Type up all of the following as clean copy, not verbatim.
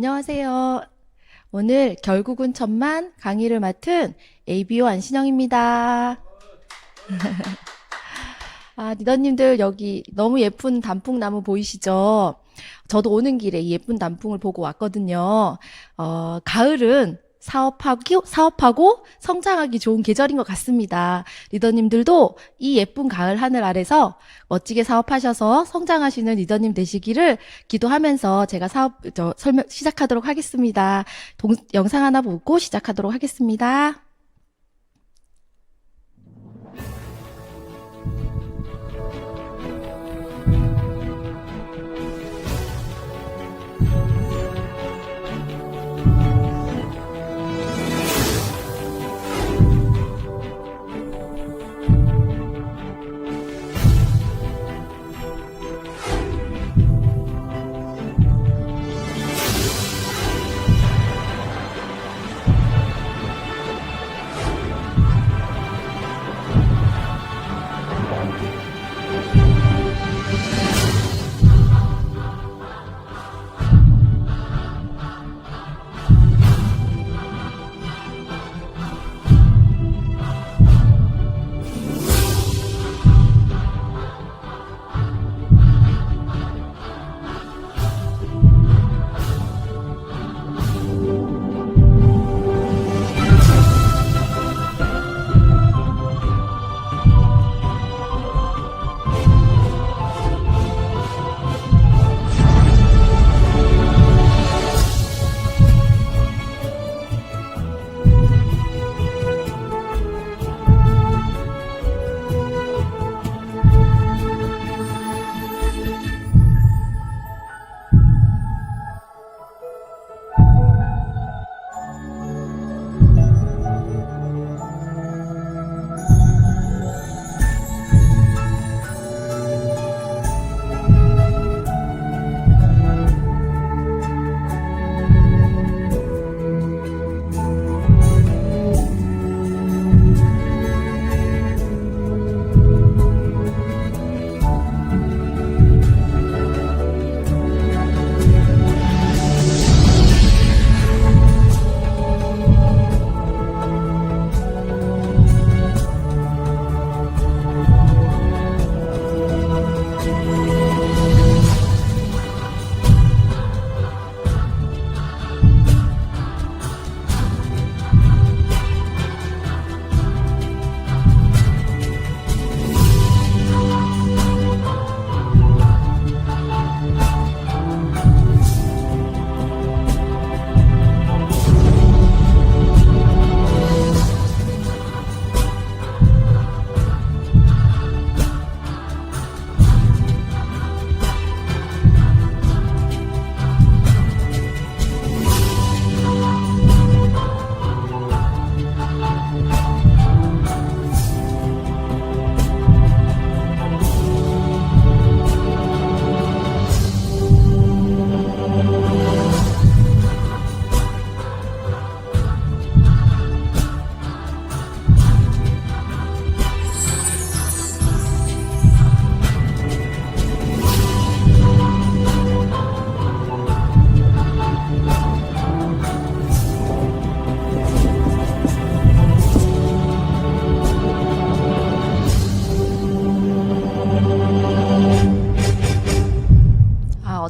안녕하세요. 오늘 결국은 천만 강의를 맡은 ABO 안신영입니다. 리더님들 여기 너무 예쁜 단풍나무 보이시죠? 저도 오는 길에 이 예쁜 단풍을 보고 왔거든요. 가을은 사업하고 성장하기 좋은 계절인 것 같습니다. 리더님들도 이 예쁜 가을 하늘 아래서 멋지게 사업하셔서 성장하시는 리더님 되시기를 기도하면서 제가 설명 시작하도록 하겠습니다. 영상 하나 보고 시작하도록 하겠습니다.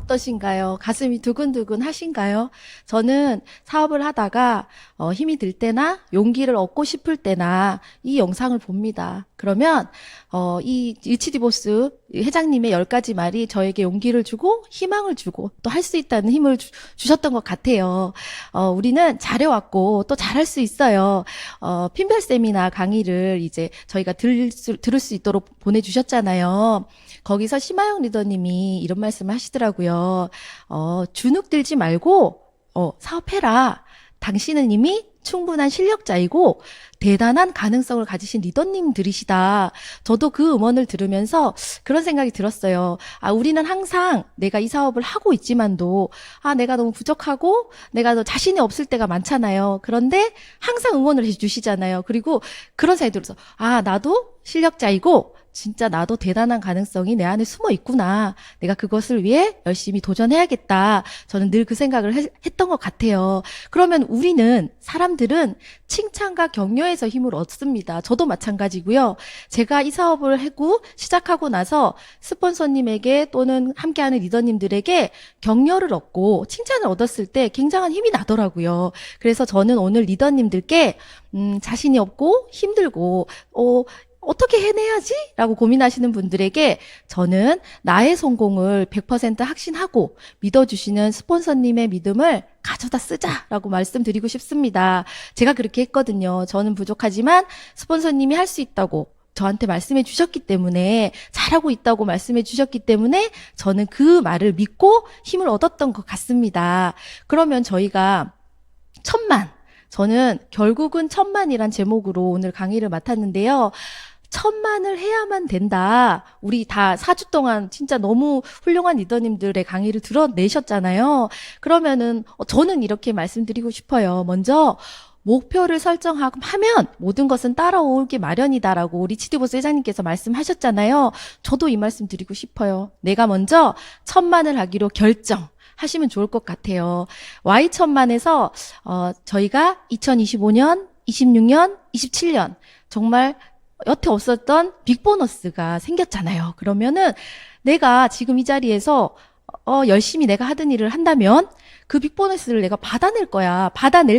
어떠신가요? 가슴이 두근두근 하신가요? 저는 사업을 하다가 힘이 들 때나 용기를 얻고 싶을 때나 이 영상을 봅니다. 그러면 이 일치디보스 회장님의 10가지 말이 저에게 용기를 주고 희망을 주고 또 할 수 있다는 힘을 주셨던 것 같아요. 우리는 잘해왔고 또 잘할 수 있어요. 핀별 세미나 강의를 이제 저희가 들을 수 있도록 보내주셨잖아요. 거기서 심하영 리더님이 이런 말씀을 하시더라고요. 주눅 들지 말고 사업해라. 당신은 이미 충분한 실력자이고 대단한 가능성을 가지신 리더님들이시다. 저도 그 음원을 들으면서 그런 생각이 들었어요. 우리는 항상 내가 이 사업을 하고 있지만도 내가 너무 부족하고 내가 더 자신이 없을 때가 많잖아요. 그런데 항상 응원을 해주시잖아요. 그리고 그런 생각이 들어서 나도 실력자이고 진짜 나도 대단한 가능성이 내 안에 숨어 있구나. 내가 그것을 위해 열심히 도전해야겠다. 저는 늘 그 생각을 했던 것 같아요. 그러면 우리는, 사람들은 칭찬과 격려에서 힘을 얻습니다. 저도 마찬가지고요. 제가 이 사업을 하고 시작하고 나서 스폰서님에게 또는 함께하는 리더님들에게 격려를 얻고 칭찬을 얻었을 때 굉장한 힘이 나더라고요. 그래서 저는 오늘 리더님들께 자신이 없고 힘들고 어떻게 해내야지? 라고 고민하시는 분들에게 저는 나의 성공을 100% 확신하고 믿어주시는 스폰서님의 믿음을 가져다 쓰자라고 말씀드리고 싶습니다. 제가 그렇게 했거든요. 저는 부족하지만 스폰서님이 할 수 있다고 저한테 말씀해 주셨기 때문에, 잘하고 있다고 말씀해 주셨기 때문에 저는 그 말을 믿고 힘을 얻었던 것 같습니다. 그러면 저희가 1000만, 저는 결국은 1000만이란 제목으로 오늘 강의를 맡았는데요. 1000만을 해야만 된다. 우리 다 4주 동안 진짜 너무 훌륭한 리더님들의 강의를 들어내셨잖아요. 그러면은 저는 이렇게 말씀드리고 싶어요. 먼저 목표를 설정하면 모든 것은 따라오기 마련이다라고 리치드보스 회장님께서 말씀하셨잖아요. 저도 이 말씀 드리고 싶어요. 내가 먼저 1000만을 하기로 결정하시면 좋을 것 같아요. Y1000만에서 저희가 2025년, 26년, 27년 정말 여태 없었던 빅보너스가 생겼잖아요. 그러면은 내가 지금 이 자리에서 열심히 내가 하던 일을 한다면 그 빅보너스를 내가 받아낼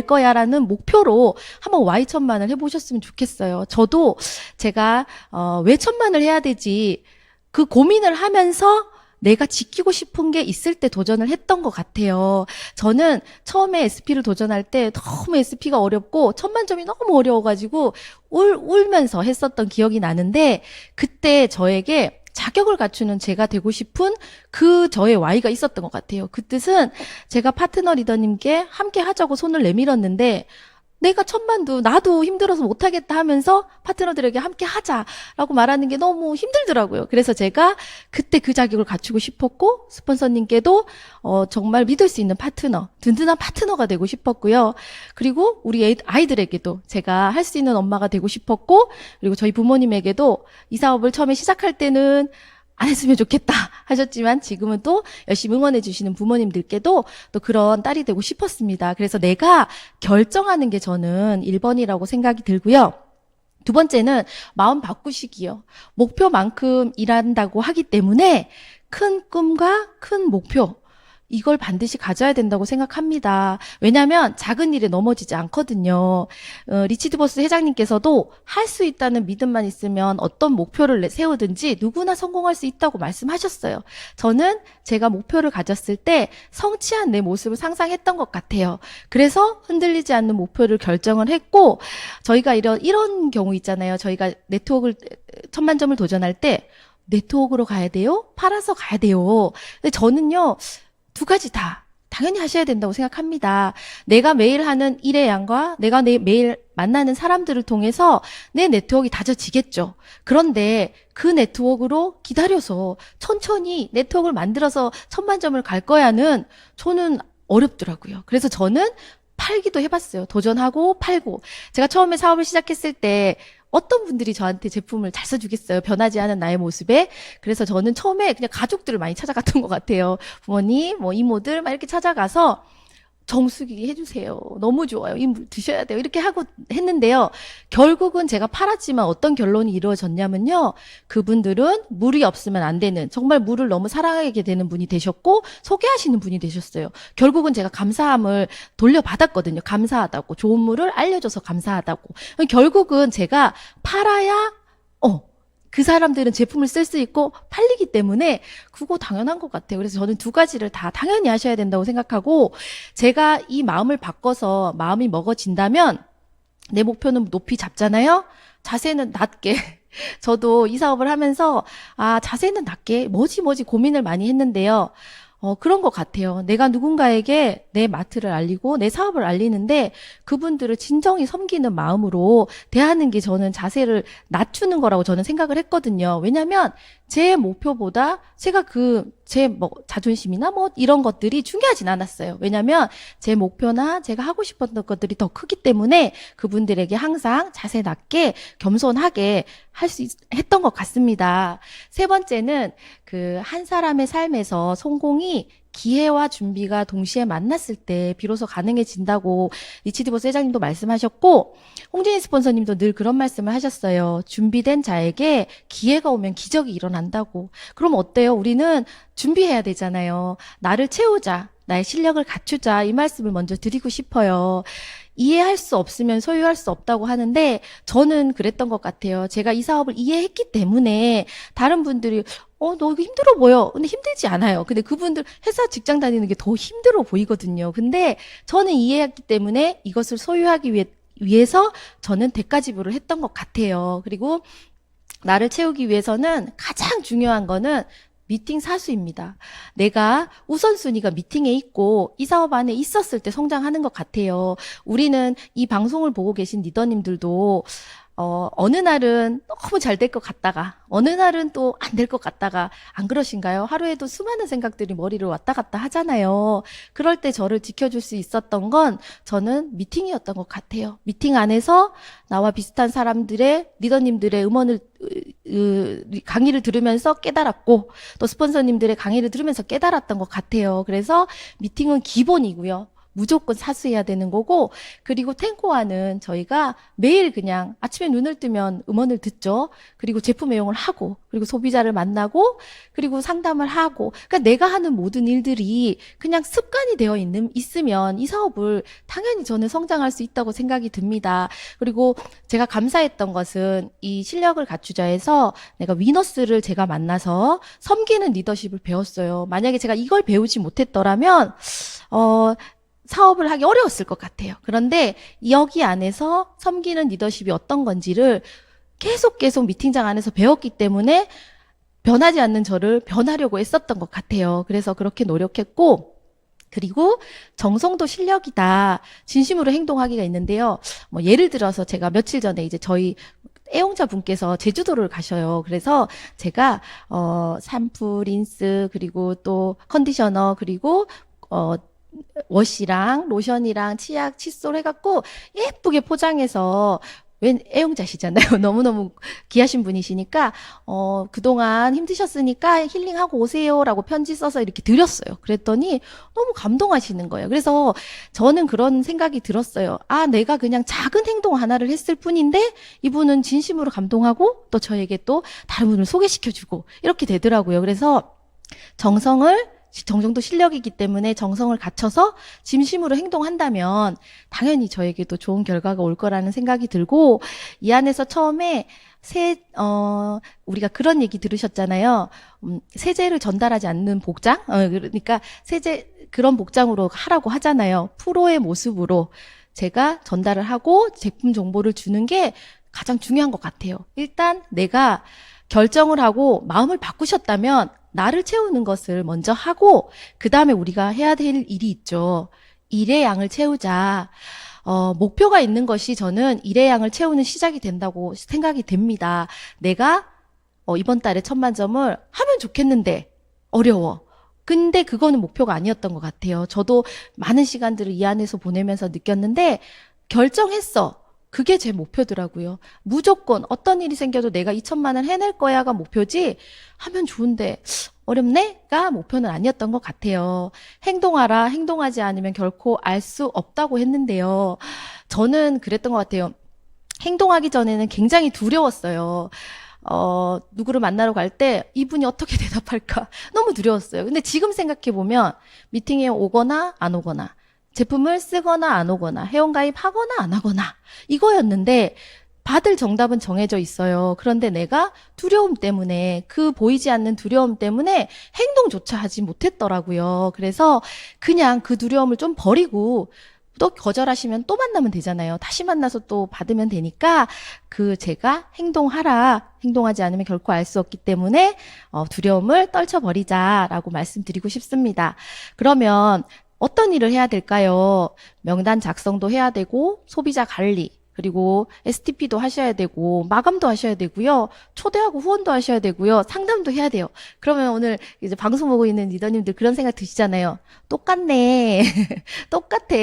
거야라는 목표로 한번 Y1000만을 해보셨으면 좋겠어요. 저도 제가 왜 1000만을 해야 되지 그 고민을 하면서 내가 지키고 싶은 게 있을 때 도전을 했던 것 같아요. 저는 처음에 SP를 도전할 때 너무 SP가 어렵고 1000만 점이 너무 어려워가지고 울면서 했었던 기억이 나는데, 그때 저에게 자격을 갖추는 제가 되고 싶은 그 저의 Y가 있었던 것 같아요. 그 뜻은 제가 파트너 리더님께 함께 하자고 손을 내밀었는데 내가 1000만도 나도 힘들어서 못하겠다 하면서 파트너들에게 함께 하자라고 말하는 게 너무 힘들더라고요. 그래서 제가 그때 그 자격을 갖추고 싶었고, 스폰서님께도 정말 믿을 수 있는 파트너, 든든한 파트너가 되고 싶었고요. 그리고 우리 아이들에게도 제가 할 수 있는 엄마가 되고 싶었고, 그리고 저희 부모님에게도 이 사업을 처음에 시작할 때는 안 했으면 좋겠다 하셨지만 지금은 또 열심히 응원해 주시는 부모님들께도 또 그런 딸이 되고 싶었습니다. 그래서 내가 결정하는 게 저는 1번이라고 생각이 들고요. 두 번째는 마음 바꾸시기요. 목표만큼 일한다고 하기 때문에 큰 꿈과 큰 목표, 이걸 반드시 가져야 된다고 생각합니다. 왜냐하면 작은 일에 넘어지지 않거든요. 리치드보스 회장님께서도 할 수 있다는 믿음만 있으면 어떤 목표를 세우든지 누구나 성공할 수 있다고 말씀하셨어요. 저는 제가 목표를 가졌을 때 성취한 내 모습을 상상했던 것 같아요. 그래서 흔들리지 않는 목표를 결정을 했고, 저희가 이런 경우 있잖아요. 저희가 네트워크를 1000만 점을 도전할 때 네트워크로 가야 돼요? 팔아서 가야 돼요? 근데 저는요, 두 가지 다 당연히 하셔야 된다고 생각합니다. 내가 매일 하는 일의 양과 내가 매일 만나는 사람들을 통해서 내 네트워크가 다져지겠죠. 그런데 그 네트워크로 기다려서 천천히 네트워크를 만들어서 1000만 점을 갈 거야는 저는 어렵더라고요. 그래서 저는 팔기도 해봤어요. 도전하고 팔고. 제가 처음에 사업을 시작했을 때 어떤 분들이 저한테 제품을 잘 써주겠어요. 변하지 않은 나의 모습에. 그래서 저는 처음에 그냥 가족들을 많이 찾아갔던 것 같아요. 부모님, 이모들 막 이렇게 찾아가서 정수기 해주세요. 너무 좋아요. 이 물 드셔야 돼요. 이렇게 하고 했는데요. 결국은 제가 팔았지만 어떤 결론이 이루어졌냐면요. 그분들은 물이 없으면 안 되는, 정말 물을 너무 사랑하게 되는 분이 되셨고 소개하시는 분이 되셨어요. 결국은 제가 감사함을 돌려받았거든요. 감사하다고. 좋은 물을 알려줘서 감사하다고. 결국은 제가 팔아야 그 사람들은 제품을 쓸 수 있고 팔리기 때문에 그거 당연한 것 같아요. 그래서 저는 두 가지를 다 당연히 하셔야 된다고 생각하고, 제가 이 마음을 바꿔서 마음이 먹어진다면 내 목표는 높이 잡잖아요. 자세는 낮게. 저도 이 사업을 하면서 자세는 낮게 뭐지 고민을 많이 했는데요. 그런 것 같아요. 내가 누군가에게 내 마트를 알리고 내 사업을 알리는데 그분들을 진정히 섬기는 마음으로 대하는 게 저는 자세를 낮추는 거라고 저는 생각을 했거든요. 왜냐하면 제 목표보다 제가 제 자존심이나 이런 것들이 중요하진 않았어요. 왜냐면 제 목표나 제가 하고 싶었던 것들이 더 크기 때문에 그분들에게 항상 자세 낮게 겸손하게 했던 것 같습니다. 세 번째는 한 사람의 삶에서 성공이 기회와 준비가 동시에 만났을 때 비로소 가능해진다고 리치디버스 회장님도 말씀하셨고, 홍진희 스폰서님도 늘 그런 말씀을 하셨어요. 준비된 자에게 기회가 오면 기적이 일어난다고. 그럼 어때요? 우리는 준비해야 되잖아요. 나를 채우자, 나의 실력을 갖추자, 이 말씀을 먼저 드리고 싶어요. 이해할 수 없으면 소유할 수 없다고 하는데 저는 그랬던 것 같아요. 제가 이 사업을 이해했기 때문에 다른 분들이 너 이거 힘들어 보여. 근데 힘들지 않아요. 근데 그분들 회사 직장 다니는 게 더 힘들어 보이거든요. 근데 저는 이해했기 때문에 이것을 소유하기 위해서 저는 대가 지불을 했던 것 같아요. 그리고 나를 채우기 위해서는 가장 중요한 거는 미팅 사수입니다. 내가 우선순위가 미팅에 있고 이 사업 안에 있었을 때 성장하는 것 같아요. 우리는 이 방송을 보고 계신 리더님들도 어느 날은 너무 잘 될 것 같다가 어느 날은 또 안 될 것 같다가 안 그러신가요? 하루에도 수많은 생각들이 머리를 왔다 갔다 하잖아요. 그럴 때 저를 지켜줄 수 있었던 건 저는 미팅이었던 것 같아요. 미팅 안에서 나와 비슷한 사람들의 리더님들의 강의를 들으면서 깨달았고 또 스폰서님들의 강의를 들으면서 깨달았던 것 같아요. 그래서 미팅은 기본이고요. 무조건 사수해야 되는 거고, 그리고 탱고와는 저희가 매일 그냥 아침에 눈을 뜨면 음원을 듣죠. 그리고 제품 애용을 하고, 그리고 소비자를 만나고, 그리고 상담을 하고, 그러니까 내가 하는 모든 일들이 그냥 습관이 되어 있으면 이 사업을 당연히 저는 성장할 수 있다고 생각이 듭니다. 그리고 제가 감사했던 것은 이 실력을 갖추자에서 내가 위너스를 제가 만나서 섬기는 리더십을 배웠어요. 만약에 제가 이걸 배우지 못했더라면, 사업을 하기 어려웠을 것 같아요. 그런데 여기 안에서 섬기는 리더십이 어떤 건지를 계속 미팅장 안에서 배웠기 때문에 변하지 않는 저를 변하려고 했었던 것 같아요. 그래서 그렇게 노력했고, 그리고 정성도 실력이다. 진심으로 행동하기가 있는데요. 예를 들어서 제가 며칠 전에 이제 저희 애용자 분께서 제주도를 가셔요. 그래서 제가 샴푸, 린스, 그리고 또 컨디셔너, 그리고 워시랑 로션이랑 치약, 칫솔 해갖고 예쁘게 포장해서, 웬 애용자시잖아요. 너무너무 귀하신 분이시니까 그동안 힘드셨으니까 힐링하고 오세요라고 편지 써서 이렇게 드렸어요. 그랬더니 너무 감동하시는 거예요. 그래서 저는 그런 생각이 들었어요. 내가 그냥 작은 행동 하나를 했을 뿐인데 이분은 진심으로 감동하고 또 저에게 또 다른 분을 소개시켜주고 이렇게 되더라고요. 그래서 정성도 실력이기 때문에 정성을 갖춰서 진심으로 행동한다면 당연히 저에게도 좋은 결과가 올 거라는 생각이 들고, 이 안에서 처음에 우리가 그런 얘기 들으셨잖아요. 세제를 전달하지 않는 복장? 그러니까 그런 복장으로 하라고 하잖아요. 프로의 모습으로 제가 전달을 하고 제품 정보를 주는 게 가장 중요한 것 같아요. 일단 내가 결정을 하고 마음을 바꾸셨다면 나를 채우는 것을 먼저 하고 그 다음에 우리가 해야 될 일이 있죠. 일의 양을 채우자. 목표가 있는 것이 저는 일의 양을 채우는 시작이 된다고 생각이 됩니다. 내가 이번 달에 1000만 점을 하면 좋겠는데 어려워. 근데 그거는 목표가 아니었던 것 같아요. 저도 많은 시간들을 이 안에서 보내면서 느꼈는데 결정했어. 그게 제 목표더라고요. 무조건 어떤 일이 생겨도 내가 2000만을 해낼 거야가 목표지, 하면 좋은데 어렵네가 목표는 아니었던 것 같아요. 행동하라. 행동하지 않으면 결코 알 수 없다고 했는데요. 저는 그랬던 것 같아요. 행동하기 전에는 굉장히 두려웠어요. 누구를 만나러 갈 때 이분이 어떻게 대답할까 너무 두려웠어요. 근데 지금 생각해보면 미팅에 오거나 안 오거나, 제품을 쓰거나 안 오거나, 회원가입 하거나 안 하거나 이거였는데 받을 정답은 정해져 있어요. 그런데 내가 두려움 때문에, 그 보이지 않는 두려움 때문에 행동조차 하지 못했더라고요. 그래서 그냥 그 두려움을 좀 버리고 또 거절하시면 또 만나면 되잖아요. 다시 만나서 또 받으면 되니까 제가 행동하지 않으면 결코 알 수 없기 때문에 두려움을 떨쳐버리자라고 말씀드리고 싶습니다. 그러면 어떤 일을 해야 될까요? 명단 작성도 해야 되고, 소비자 관리, 그리고 STP도 하셔야 되고 마감도 하셔야 되고요. 초대하고 후원도 하셔야 되고요. 상담도 해야 돼요. 그러면 오늘 이제 방송 보고 있는 리더님들 그런 생각 드시잖아요. 똑같네. 똑같아.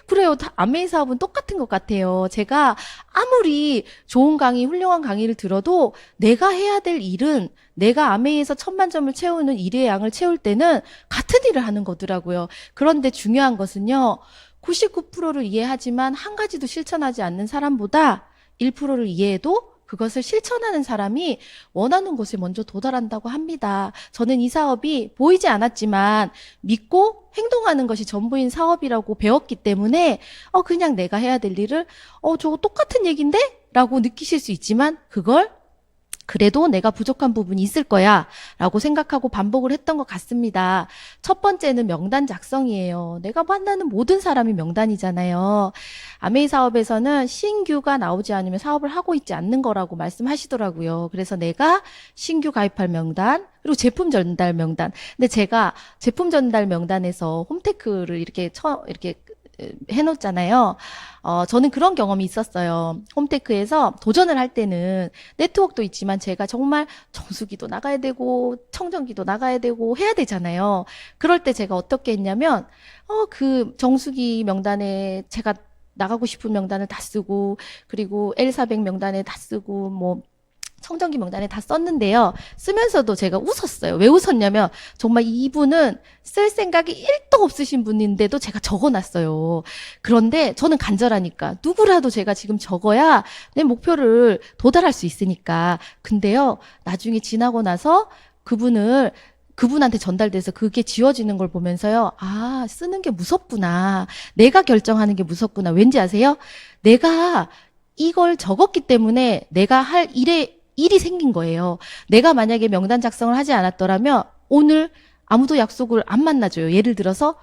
그래요. 아메이 사업은 똑같은 것 같아요. 제가 아무리 좋은 강의, 훌륭한 강의를 들어도 내가 해야 될 일은 내가 아메이에서 1000만점을 채우는 일의 양을 채울 때는 같은 일을 하는 거더라고요. 그런데 중요한 것은요. 99%를 이해하지만 한 가지도 실천하지 않는 사람보다 1%를 이해해도 그것을 실천하는 사람이 원하는 곳에 먼저 도달한다고 합니다. 저는 이 사업이 보이지 않았지만 믿고 행동하는 것이 전부인 사업이라고 배웠기 때문에 그냥 내가 해야 될 일을 저거 똑같은 얘긴데? 라고 느끼실 수 있지만 그걸 그래도 내가 부족한 부분이 있을 거야 라고 생각하고 반복을 했던 것 같습니다. 첫 번째는 명단 작성이에요. 내가 만나는 모든 사람이 명단이잖아요. 아메이 사업에서는 신규가 나오지 않으면 사업을 하고 있지 않는 거라고 말씀하시더라고요. 그래서 내가 신규 가입할 명단, 그리고 제품 전달 명단. 근데 제가 제품 전달 명단에서 홈테크를 이렇게 해놓잖아요. 저는 그런 경험이 있었어요. 홈테크에서 도전을 할 때는 네트워크도 있지만 제가 정말 정수기도 나가야 되고 청정기도 나가야 되고 해야 되잖아요. 그럴 때 제가 어떻게 했냐면 그 정수기 명단에 제가 나가고 싶은 명단을 다 쓰고 그리고 L400 명단에 다 쓰고 뭐 청정기 명단에 다 썼는데요. 쓰면서도 제가 웃었어요. 왜 웃었냐면 정말 이분은 쓸 생각이 1도 없으신 분인데도 제가 적어놨어요. 그런데 저는 간절하니까 누구라도 제가 지금 적어야 내 목표를 도달할 수 있으니까. 근데요. 나중에 지나고 나서 그분한테 전달돼서 그게 지워지는 걸 보면서요. 아, 쓰는 게 무섭구나. 내가 결정하는 게 무섭구나. 왠지 아세요? 내가 이걸 적었기 때문에 내가 할 일이 생긴 거예요. 내가 만약에 명단 작성을 하지 않았더라면 오늘 아무도 약속을 안 만나줘요. 예를 들어서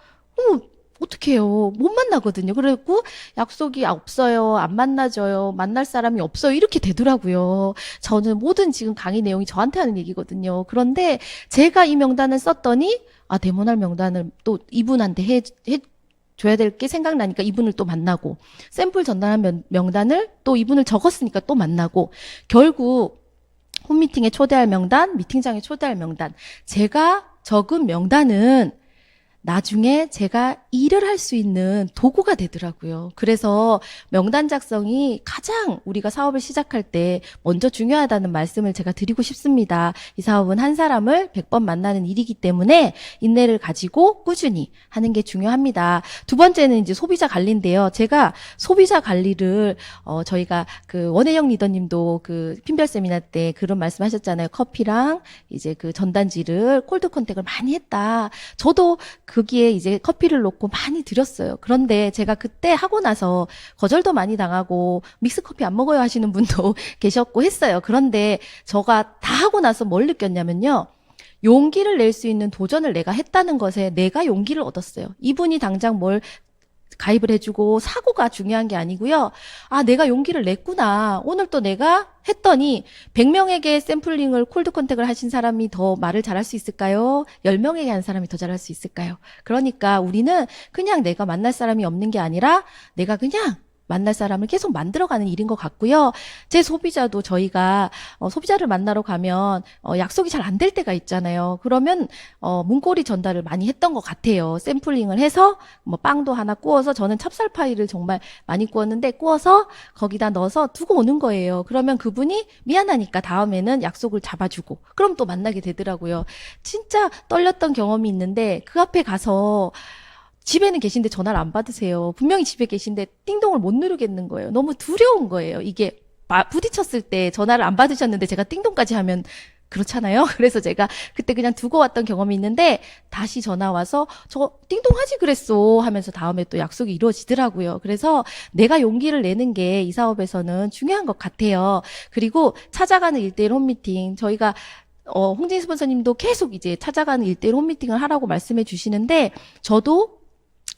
어떻게 해요? 못 만나거든요. 그래갖고 약속이 없어요. 안 만나줘요. 만날 사람이 없어요. 이렇게 되더라고요. 저는 모든 지금 강의 내용이 저한테 하는 얘기거든요. 그런데 제가 이 명단을 썼더니 데모날 명단을 또 이분한테 줘야 될 게 생각나니까 이분을 또 만나고 샘플 전달한 명단을 또 이분을 적었으니까 또 만나고 결국 홈미팅에 초대할 명단, 미팅장에 초대할 명단 제가 적은 명단은 나중에 제가 일을 할 수 있는 도구가 되더라고요. 그래서 명단 작성이 가장 우리가 사업을 시작할 때 먼저 중요하다는 말씀을 제가 드리고 싶습니다. 이 사업은 한 사람을 100번 만나는 일이기 때문에 인내를 가지고 꾸준히 하는 게 중요합니다. 두 번째는 이제 소비자 관리인데요. 제가 소비자 관리를 저희가 그 원혜영 리더님도 그 핀별 세미나 때 그런 말씀하셨잖아요. 커피랑 이제 그 전단지를 콜드 컨택을 많이 했다. 저도 거기에 이제 커피를 놓고 많이 드렸어요. 그런데 제가 그때 하고 나서 거절도 많이 당하고 믹스커피 안 먹어요 하시는 분도 계셨고 했어요. 그런데 제가 다 하고 나서 뭘 느꼈냐면요. 용기를 낼 수 있는 도전을 내가 했다는 것에 내가 용기를 얻었어요. 이분이 당장 뭘 가입을 해주고 사고가 중요한 게 아니고요. 내가 용기를 냈구나. 오늘 또 내가 했더니 100명에게 샘플링을 콜드 컨택을 하신 사람이 더 말을 잘할 수 있을까요? 10명에게 한 사람이 더 잘할 수 있을까요? 그러니까 우리는 그냥 내가 만날 사람이 없는 게 아니라 내가 그냥 만날 사람을 계속 만들어가는 일인 것 같고요. 제 소비자도 저희가 소비자를 만나러 가면 약속이 잘 안 될 때가 있잖아요. 그러면 문고리 전달을 많이 했던 것 같아요. 샘플링을 해서 뭐 빵도 하나 구워서 저는 찹쌀파이를 정말 많이 구웠는데 구워서 거기다 넣어서 두고 오는 거예요. 그러면 그분이 미안하니까 다음에는 약속을 잡아주고 그럼 또 만나게 되더라고요. 진짜 떨렸던 경험이 있는데 그 앞에 가서 집에는 계신데 전화를 안 받으세요. 분명히 집에 계신데 띵동을 못 누르겠는 거예요. 너무 두려운 거예요. 이게 부딪혔을 때 전화를 안 받으셨는데 제가 띵동까지 하면 그렇잖아요. 그래서 제가 그때 그냥 두고 왔던 경험이 있는데 다시 전화 와서 저 띵동하지 그랬어 하면서 다음에 또 약속이 이루어지더라고요. 그래서 내가 용기를 내는 게 이 사업에서는 중요한 것 같아요. 그리고 찾아가는 1대1 홈미팅 저희가 홍진희 스폰서님도 계속 이제 찾아가는 1대1 홈미팅을 하라고 말씀해 주시는데 저도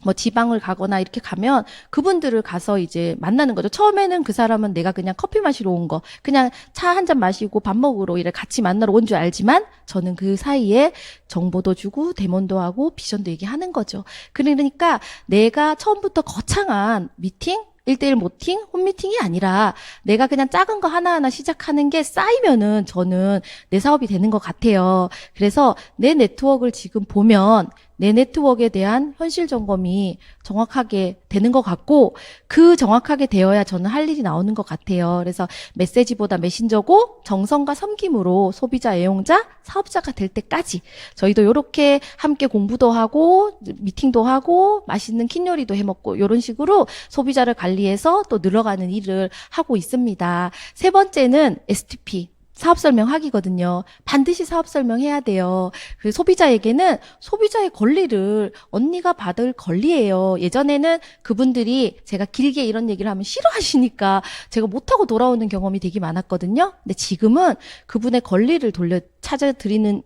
뭐 지방을 가거나 이렇게 가면 그분들을 가서 이제 만나는 거죠. 처음에는 그 사람은 내가 그냥 커피 마시러 온 거, 그냥 차 한 잔 마시고 밥 먹으러 이래 같이 만나러 온 줄 알지만 저는 그 사이에 정보도 주고 대면도 하고 비전도 얘기하는 거죠. 그러니까 내가 처음부터 거창한 미팅, 1대1 모팅, 홈미팅이 아니라 내가 그냥 작은 거 하나하나 시작하는 게 쌓이면은 저는 내 사업이 되는 것 같아요. 그래서 내 네트워크를 지금 보면 내 네트워크에 대한 현실 점검이 정확하게 되는 것 같고 그 정확하게 되어야 저는 할 일이 나오는 것 같아요. 그래서 메시지보다 메신저고 정성과 섬김으로 소비자, 애용자, 사업자가 될 때까지 저희도 이렇게 함께 공부도 하고 미팅도 하고 맛있는 kit요리도 해먹고 이런 식으로 소비자를 관리해서 또 늘어가는 일을 하고 있습니다. 세 번째는 STP. 사업 설명하기거든요. 반드시 사업 설명해야 돼요. 그 소비자에게는 소비자의 권리를 언니가 받을 권리예요. 예전에는 그분들이 제가 길게 이런 얘기를 하면 싫어하시니까 제가 못하고 돌아오는 경험이 되게 많았거든요. 근데 지금은 그분의 권리를 돌려 찾아드리는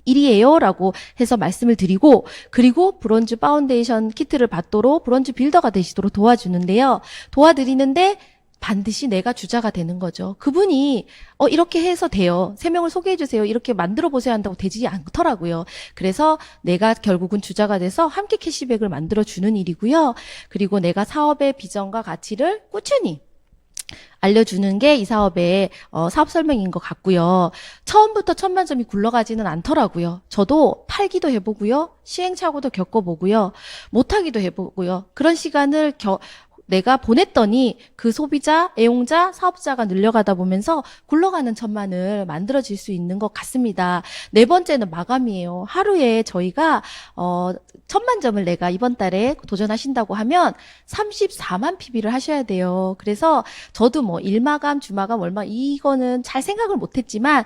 일이에요라고 해서 말씀을 드리고 그리고 브론즈 파운데이션 키트를 받도록 브론즈 빌더가 되시도록 도와주는데요. 도와드리는데 반드시 내가 주자가 되는 거죠. 그분이 이렇게 해서 돼요. 3명을 소개해 주세요. 이렇게 만들어 보세요 한다고 되지 않더라고요. 그래서 내가 결국은 주자가 돼서 함께 캐시백을 만들어 주는 일이고요. 그리고 내가 사업의 비전과 가치를 꾸준히 알려주는 게 이 사업의 사업 설명인 것 같고요. 처음부터 천만점이 굴러가지는 않더라고요. 저도 팔기도 해보고요. 시행착오도 겪어보고요. 못하기도 해보고요. 그런 시간을 내가 보냈더니 그 소비자, 애용자, 사업자가 늘려가다 보면서 굴러가는 천만을 만들어질 수 있는 것 같습니다. 네 번째는 마감이에요. 하루에 저희가 1000만 점을 내가 이번 달에 도전하신다고 하면 34만 PB를 하셔야 돼요. 그래서 저도 뭐 일마감, 주마감, 월마감 이거는 잘 생각을 못했지만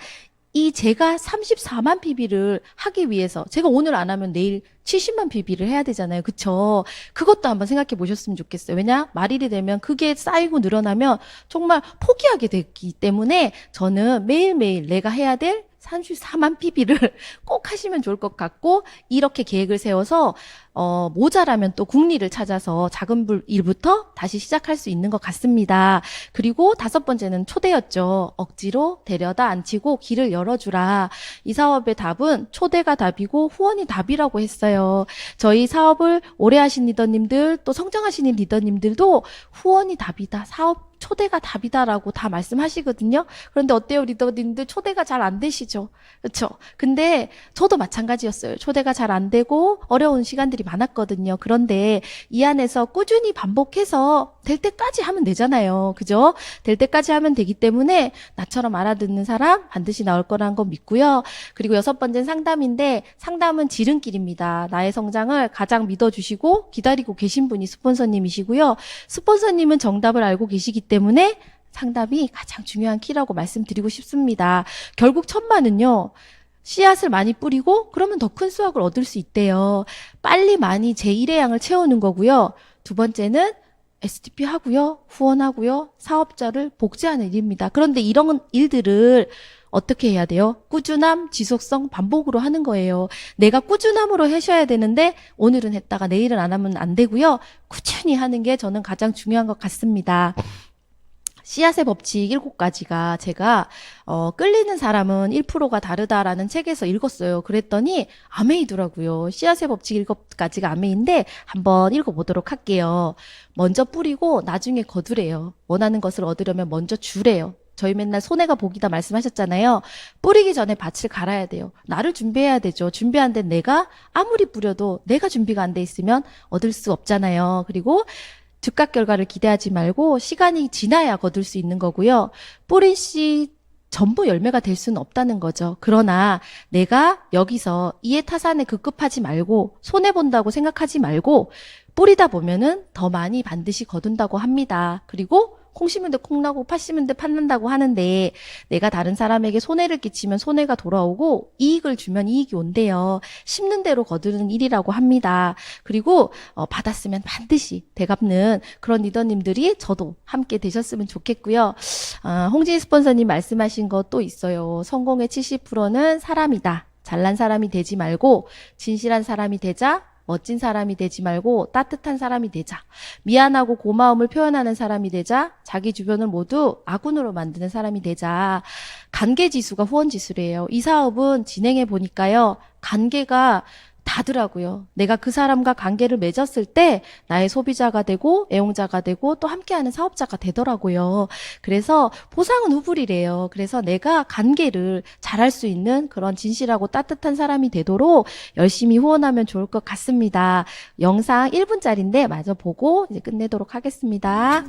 제가 34만 PB를 하기 위해서 제가 오늘 안 하면 내일 70만 PB를 해야 되잖아요. 그쵸? 그것도 한번 생각해 보셨으면 좋겠어요. 왜냐? 말일이 되면 그게 쌓이고 늘어나면 정말 포기하게 되기 때문에 저는 매일매일 내가 해야 될 34만 PB를 꼭 하시면 좋을 것 같고 이렇게 계획을 세워서 모자라면 또 국리를 찾아서 작은 일부터 다시 시작할 수 있는 것 같습니다. 그리고 5번째는 초대였죠. 억지로 데려다 앉히고 길을 열어주라. 이 사업의 답은 초대가 답이고 후원이 답이라고 했어요. 저희 사업을 오래 하신 리더님들 또 성장하시는 리더님들도 후원이 답이다. 사업 초대가 답이다라고 다 말씀하시거든요. 그런데 어때요, 리더님들? 초대가 잘 안 되시죠? 그렇죠? 근데 저도 마찬가지였어요. 초대가 잘 안 되고 어려운 시간들이 많았거든요. 그런데 이 안에서 꾸준히 반복해서 될 때까지 하면 되잖아요. 그죠? 될 때까지 하면 되기 때문에 나처럼 알아듣는 사람 반드시 나올 거라는 거 믿고요. 그리고 6번째는 상담인데 상담은 지름길입니다. 나의 성장을 가장 믿어주시고 기다리고 계신 분이 스폰서님이시고요. 스폰서님은 정답을 알고 계시기 때문에 상담이 가장 중요한 키라고 말씀드리고 싶습니다. 결국 천만은요. 씨앗을 많이 뿌리고 그러면 더 큰 수확을 얻을 수 있대요. 빨리 많이 제1의 양을 채우는 거고요. 2번째는 STP 하고요. 후원하고요. 사업자를 복제하는 일입니다. 그런데 이런 일들을 어떻게 해야 돼요? 꾸준함, 지속성, 반복으로 하는 거예요. 내가 꾸준함으로 하셔야 되는데 오늘은 했다가 내일은 안 하면 안 되고요. 꾸준히 하는 게 저는 가장 중요한 것 같습니다. 씨앗의 법칙 7가지가 제가 끌리는 사람은 1%가 다르다라는 책에서 읽었어요. 그랬더니 아메이더라고요. 씨앗의 법칙 7가지가 아메인데 한번 읽어보도록 할게요. 먼저 뿌리고 나중에 거두래요. 원하는 것을 얻으려면 먼저 주래요. 저희 맨날 손해가 복이다 말씀하셨잖아요. 뿌리기 전에 밭을 갈아야 돼요. 나를 준비해야 되죠. 준비 안 된 내가 아무리 뿌려도 내가 준비가 안 돼 있으면 얻을 수 없잖아요. 그리고 즉각 결과를 기대하지 말고 시간이 지나야 거둘 수 있는 거고요. 뿌린 씨 전부 열매가 될 수는 없다는 거죠. 그러나 내가 여기서 이해타산에 급급하지 말고 손해본다고 생각하지 말고 뿌리다 보면은 더 많이 반드시 거둔다고 합니다. 그리고 콩 심은 데 콩 나고 팥 심은 데 팥 난다고 하는데 내가 다른 사람에게 손해를 끼치면 손해가 돌아오고 이익을 주면 이익이 온대요. 심는 대로 거두는 일이라고 합니다. 그리고 받았으면 반드시 되갚는 그런 리더님들이 저도 함께 되셨으면 좋겠고요. 홍진희 스폰서님 말씀하신 거 또 있어요. 성공의 70%는 사람이다. 잘난 사람이 되지 말고 진실한 사람이 되자. 멋진 사람이 되지 말고 따뜻한 사람이 되자. 미안하고 고마움을 표현하는 사람이 되자. 자기 주변을 모두 아군으로 만드는 사람이 되자. 관계지수가 후원지수래요. 이 사업은 진행해 보니까요. 관계가 다더라고요. 내가 그 사람과 관계를 맺었을 때 나의 소비자가 되고 애용자가 되고 또 함께하는 사업자가 되더라고요. 그래서 보상은 후불이래요. 그래서 내가 관계를 잘할 수 있는 그런 진실하고 따뜻한 사람이 되도록 열심히 후원하면 좋을 것 같습니다. 영상 1분짜리인데 마저 보고 이제 끝내도록 하겠습니다.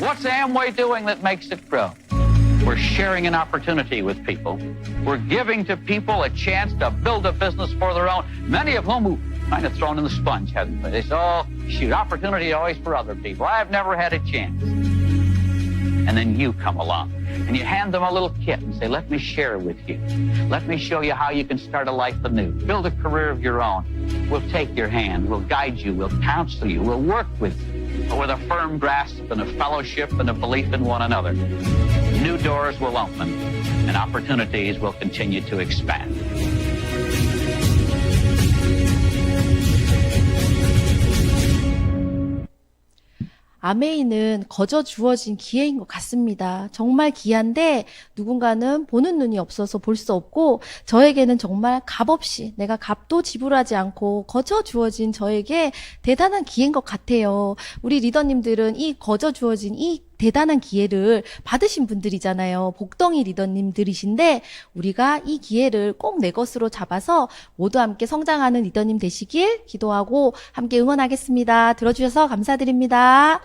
What's Amway doing that makes it grow? We're sharing an opportunity with people. We're giving to people a chance to build a business for their own, many of whom who kind of thrown in the sponge, haven't they? They say, oh, shoot, opportunity always for other people. I've never had a chance. And then you come along and you hand them a little kit and say, let me share with you. Let me show you how you can start a life anew. Build a career of your own. We'll take your hand. We'll guide you. We'll counsel you. We'll work with you with a firm grasp and a fellowship and a belief in one another. New doors will open and opportunities will continue to expand. 아메이는 거저 주어진 기회인 것 같습니다. 정말 귀한데 누군가는 보는 눈이 없어서 볼 수 없고 저에게는 정말 값없이 내가 값도 지불하지 않고 거저 주어진 저에게 대단한 기회인 것 같아요. 우리 리더님들은 이 거저 주어진 이 대단한 기회를 받으신 분들이잖아요. 복덩이 리더님들이신데 우리가 이 기회를 꼭 내 것으로 잡아서 모두 함께 성장하는 리더님 되시길 기도하고 함께 응원하겠습니다. 들어주셔서 감사드립니다.